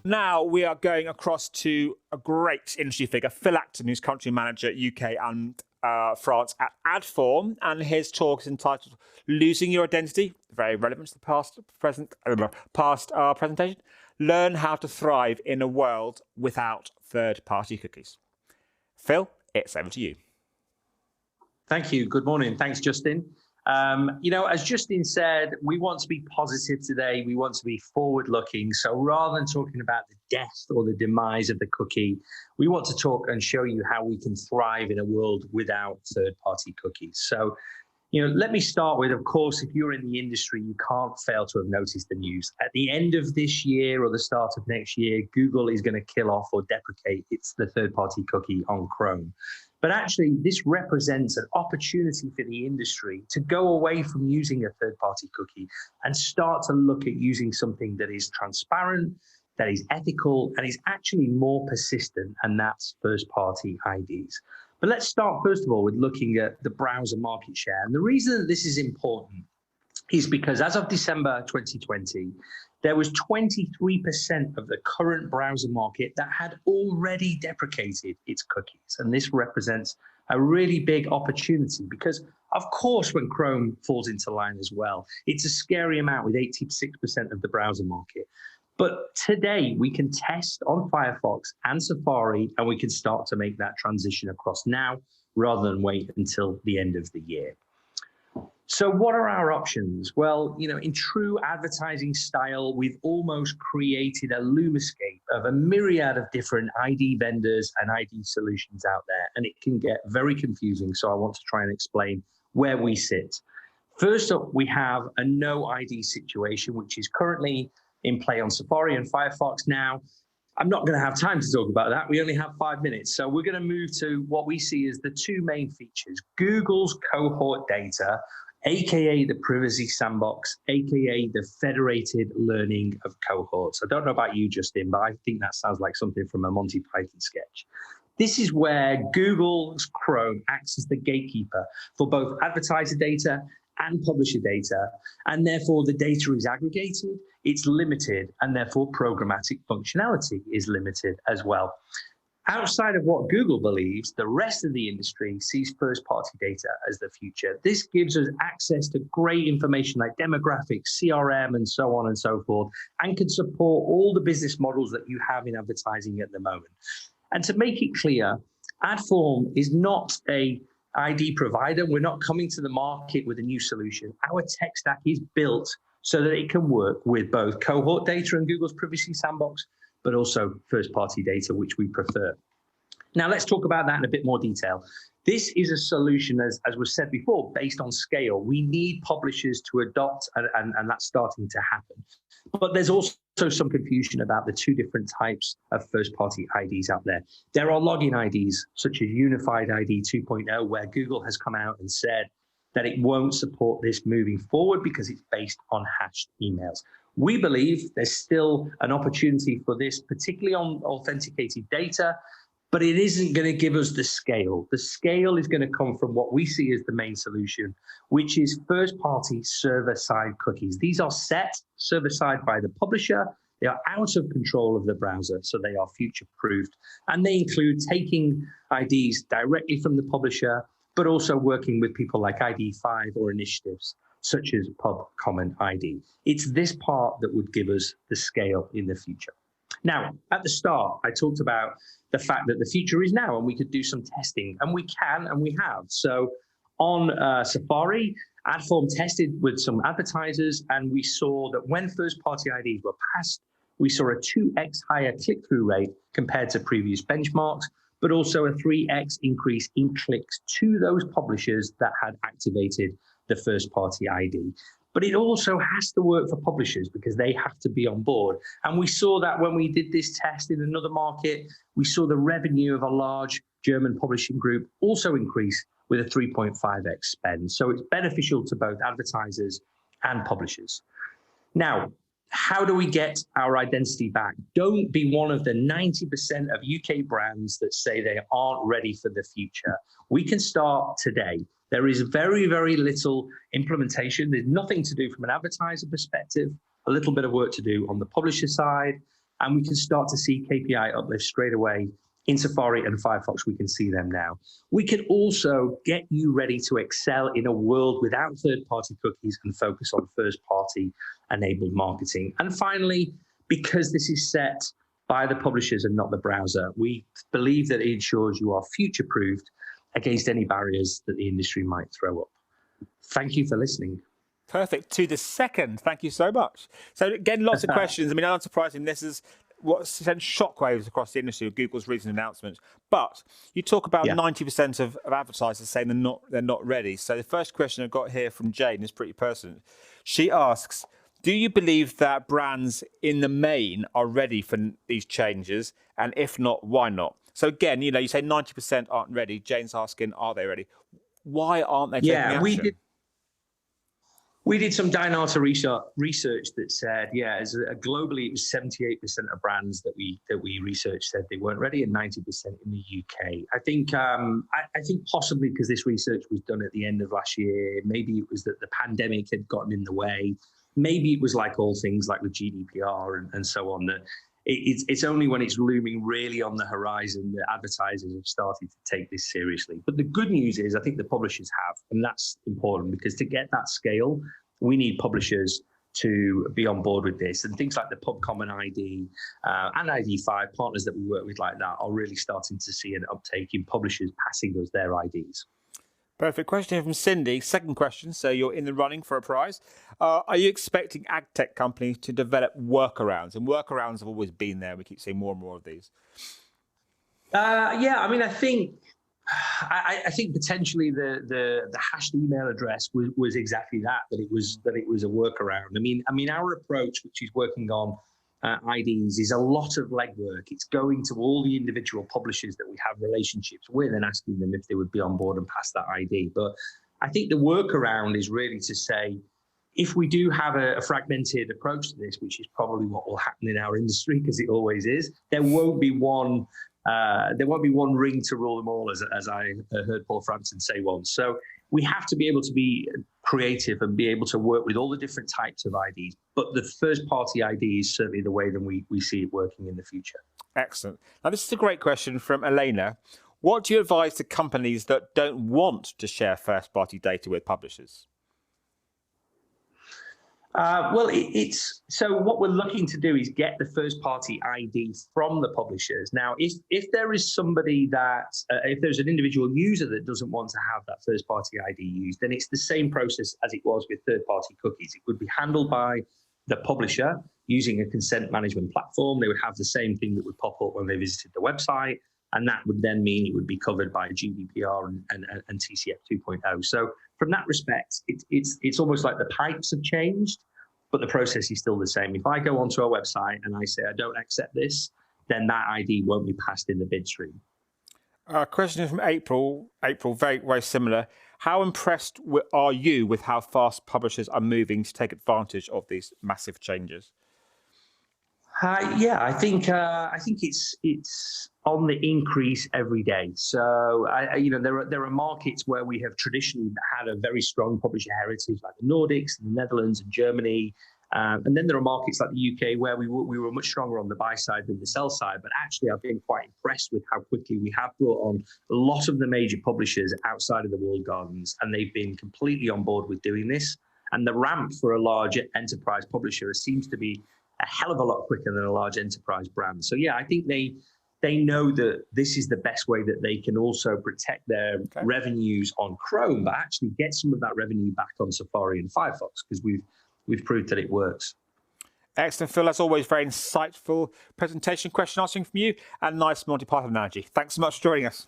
Now we are going across to a great industry figure, Phil Acton, who's country manager UK and France at Adform, and his talk is entitled "Losing Your Identity," very relevant to the past presentation. Learn how to thrive in a world without third-party cookies. Phil, it's over to you. Thank you. Good morning. Thanks, Justin. As Justin said, we want to be positive today. We want to be forward-looking. So rather than talking about the death or the demise of the cookie, we want to talk and show you how we can thrive in a world without third-party cookies. So, let me start with, of course, if you're in the industry, you can't fail to have noticed the news. At the end of this year or the start of next year, Google is going to kill off or deprecate the third-party cookie on Chrome. But actually, this represents an opportunity for the industry to go away from using a third-party cookie and start to look at using something that is transparent, that is ethical, and is actually more persistent, and that's first-party IDs. But let's start, first of all, with looking at the browser market share. And the reason that this is important is because as of December 2020, there was 23% of the current browser market that had already deprecated its cookies. And this represents a really big opportunity because, of course, when Chrome falls into line as well, it's a scary amount with 86% of the browser market. But today we can test on Firefox and Safari, and we can start to make that transition across now rather than wait until the end of the year. So what are our options? Well, in true advertising style, we've almost created a lumascape of a myriad of different ID vendors and ID solutions out there, and it can get very confusing. So I want to try and explain where we sit. First up, we have a no ID situation, which is currently in play on Safari and Firefox now. I'm not going to have time to talk about that. We only have 5 minutes. So we're going to move to what we see as the two main features: Google's cohort data, AKA the privacy sandbox, AKA the federated learning of cohorts. I don't know about you, Justin, but I think that sounds like something from a Monty Python sketch. This is where Google's Chrome acts as the gatekeeper for both advertiser data and publisher data, and therefore the data is aggregated, it's limited, and therefore programmatic functionality is limited as well. Outside of what Google believes, the rest of the industry sees first-party data as the future. This gives us access to great information like demographics, CRM, and so on and so forth, and can support all the business models that you have in advertising at the moment. And to make it clear, Adform is not a ID provider. We're not coming to the market with a new solution. Our tech stack is built so that it can work with both cohort data and Google's privacy sandbox, but also first-party data, which we prefer. Now, let's talk about that in a bit more detail. This is a solution, as was said before, based on scale. We need publishers to adopt, and that's starting to happen. But there's also some confusion about the two different types of first-party IDs out there. There are login IDs, such as Unified ID 2.0, where Google has come out and said that it won't support this moving forward because it's based on hashed emails. We believe there's still an opportunity for this, particularly on authenticated data, but it isn't going to give us the scale. The scale is going to come from what we see as the main solution, which is first-party server-side cookies. These are set server-side by the publisher. They are out of control of the browser, so they are future-proofed. And they include taking IDs directly from the publisher, but also working with people like ID5 or initiatives such as Pub Common ID. It's this part that would give us the scale in the future. Now, at the start, I talked about the fact that the future is now and we could do some testing, and we can and we have. So on Safari, Adform tested with some advertisers, and we saw that when first-party IDs were passed, we saw a 2x higher click-through rate compared to previous benchmarks, but also a 3x increase in clicks to those publishers that had activated the first-party ID. But it also has to work for publishers because they have to be on board. And we saw that when we did this test in another market. We saw the revenue of a large German publishing group also increase with a 3.5x spend. So it's beneficial to both advertisers and publishers. Now, how do we get our identity back? Don't be one of the 90% of UK brands that say they aren't ready for the future. We can start today. There is very, very little implementation. There's nothing to do from an advertiser perspective, a little bit of work to do on the publisher side, and we can start to see KPI uplift straight away. In Safari and Firefox, we can see them now. We can also get you ready to excel in a world without third-party cookies and focus on first-party enabled marketing. And finally, because this is set by the publishers and not the browser, we believe that it ensures you are future-proofed against any barriers that the industry might throw up. Thank you for listening. Perfect. To the second. Thank you so much. So again, lots of questions. I mean, unsurprisingly, this is what sent shockwaves across the industry with Google's recent announcements. But you talk about 90% of advertisers saying they're not ready. So the first question I've got here from Jane is pretty personal. She asks, do you believe that brands in the main are ready for these changes? And if not, why not? So again, you say 90% aren't ready. Jane's asking, are they ready? Why aren't they taking action? We did some Dynata research that said, globally it was 78% of brands that we researched said they weren't ready, and 90% in the UK. I think possibly because this research was done at the end of last year, maybe it was that the pandemic had gotten in the way. Maybe it was like all things like with GDPR and so on, that it's only when it's looming really on the horizon that advertisers have started to take this seriously. But the good news is I think the publishers have, and that's important, because to get that scale, we need publishers to be on board with this. And things like the Pub Common ID and ID5, partners that we work with like that, are really starting to see an uptake in publishers passing us their IDs. Perfect. Question here from Cindy. Second question. So you're in the running for a prize. Are you expecting ag tech companies to develop workarounds? And workarounds have always been there. We keep seeing more and more of these. I mean, I think potentially the hashed email address was exactly that it was a workaround. I mean, our approach, which is working on IDs, is a lot of legwork. It's going to all the individual publishers that we have relationships with and asking them if they would be on board and pass that ID. But I think the workaround is really to say, if we do have a fragmented approach to this, which is probably what will happen in our industry, because it always is, there won't be one ring to rule them all, as I heard Paul Frampton say once. So we have to be able to be creative and be able to work with all the different types of IDs. But the first-party ID is certainly the way that we see it working in the future. Excellent. Now, this is a great question from Elena. What do you advise to companies that don't want to share first-party data with publishers? So what we're looking to do is get the first-party ID from the publishers. Now, if there is somebody if there's an individual user that doesn't want to have that first-party ID used, then it's the same process as it was with third-party cookies. It would be handled by the publisher using a consent management platform. They would have the same thing that would pop up when they visited the website, and that would then mean it would be covered by GDPR and TCF 2.0. So from that respect, it's almost like the pipes have changed, but the process is still the same. If I go onto a website and I say I don't accept this, then that ID won't be passed in the bid stream. Question from April. April, very, very similar. How impressed are you with how fast publishers are moving to take advantage of these massive changes? I think it's on the increase every day. So there are markets where we have traditionally had a very strong publisher heritage, like the Nordics, the Netherlands, and Germany. And then there are markets like the UK where we were much stronger on the buy side than the sell side. But actually, I've been quite impressed with how quickly we have brought on a lot of the major publishers outside of the walled gardens, and they've been completely on board with doing this. And the ramp for a large enterprise publisher seems to be a hell of a lot quicker than a large enterprise brand. So I think they know that this is the best way that they can also protect their revenues on Chrome, but actually get some of that revenue back on Safari and Firefox, because we've proved that it works. Excellent, Phil. As always, very insightful presentation, question answering from you, and nice Monty Python analogy. Thanks so much for joining us.